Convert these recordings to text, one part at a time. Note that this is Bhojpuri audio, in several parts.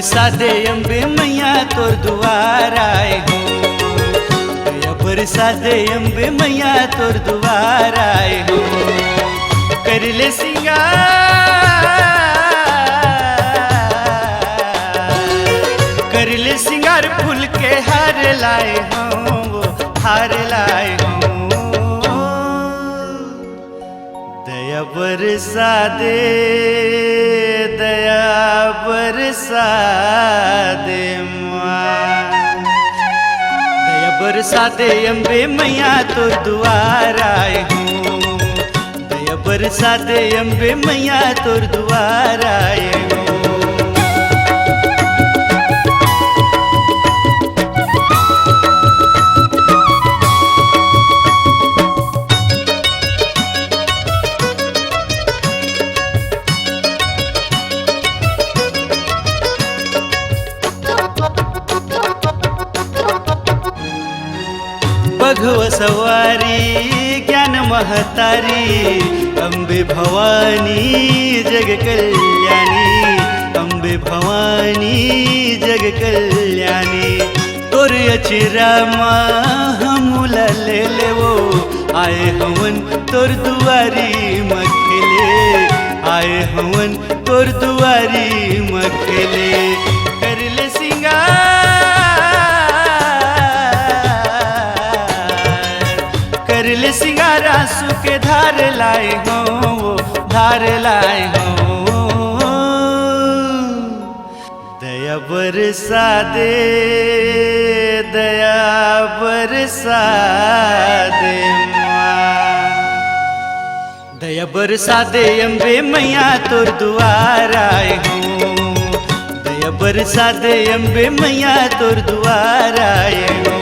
बरसा दे अम्बे मैया तोर दुआर आए हो। दया बरसा दे अम्बे मैया तोर दुआर आए हो। कर ले सिंगार फूल के हार लाए हो, वो हार लाए हो। दया बरसा दे, दया बरसा दे माँ। दया बरसा दे अम्बे मैया तोर दुआर आए हो। दया बरसा दे अम्बे मैया तोर दुआर आए हो। बघव सवारी ज्ञान महतारी, अम्बे भवानी जग कल्याणी। अम्बे भवानी जग कल्याणी। तोर अचिरा हमूला ले ले वो आए हवन तोर दुआरी मखले। आए हवन तोर दुआरी मखले। कर ले सिंगार आंसू के धार लाए हो, वो धार लाए हो। दया बरसा दे, दया बरसा दे माँ। दया बरसा दे अम्बे मैया तोर दुआर आए हो। दया बरसा दे अम्बे मैया तोर दुआर आए हो।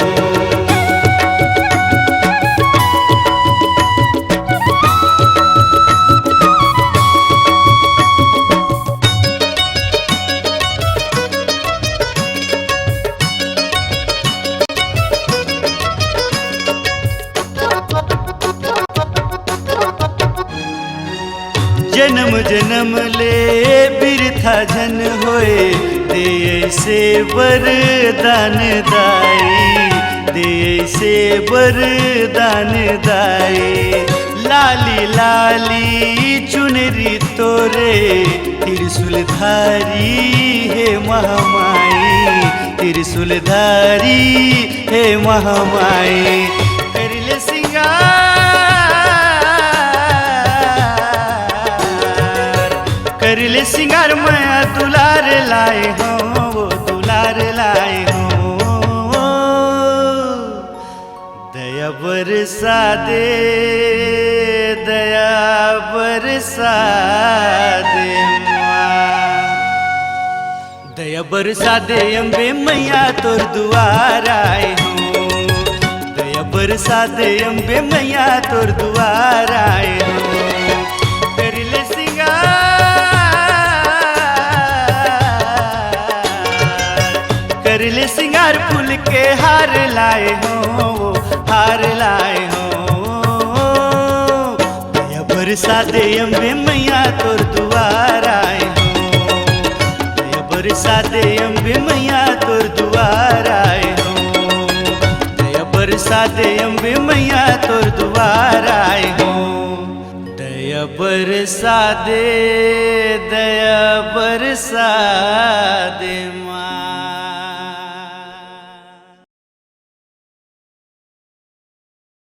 जन्म जन्म ले बिरथा जन होए, दे ऐसे वरदान दाई। दे ऐसे वरदान दाई। लाली लाली चुनरी तोरे त्रिशूलधारी हे महामाई। त्रिशूलधारी हे महामाई। कर ले सिंगार मैया दुलार लाए हो, वो दुलार लाए हो। दया बरसा दे, दया बरसा दे माँ। दया बरसा दे अम्बे मैया तोर दुआर आए हो। दया बरसा दे अम्बे मैया तोर दुआर आए हो। कर ले सिंगार फूल के हार लाए हो, वो हार लाए हो। दया बरसा दे अम्बे मैया तोर दुआर आए हो। दया बरसा दे अम्बे मैया तोर दुआर आए हो। दया बरसा दे अम्बे मैया तोर दुआर आए हो। दया बरसा दे, दया बरसा दे।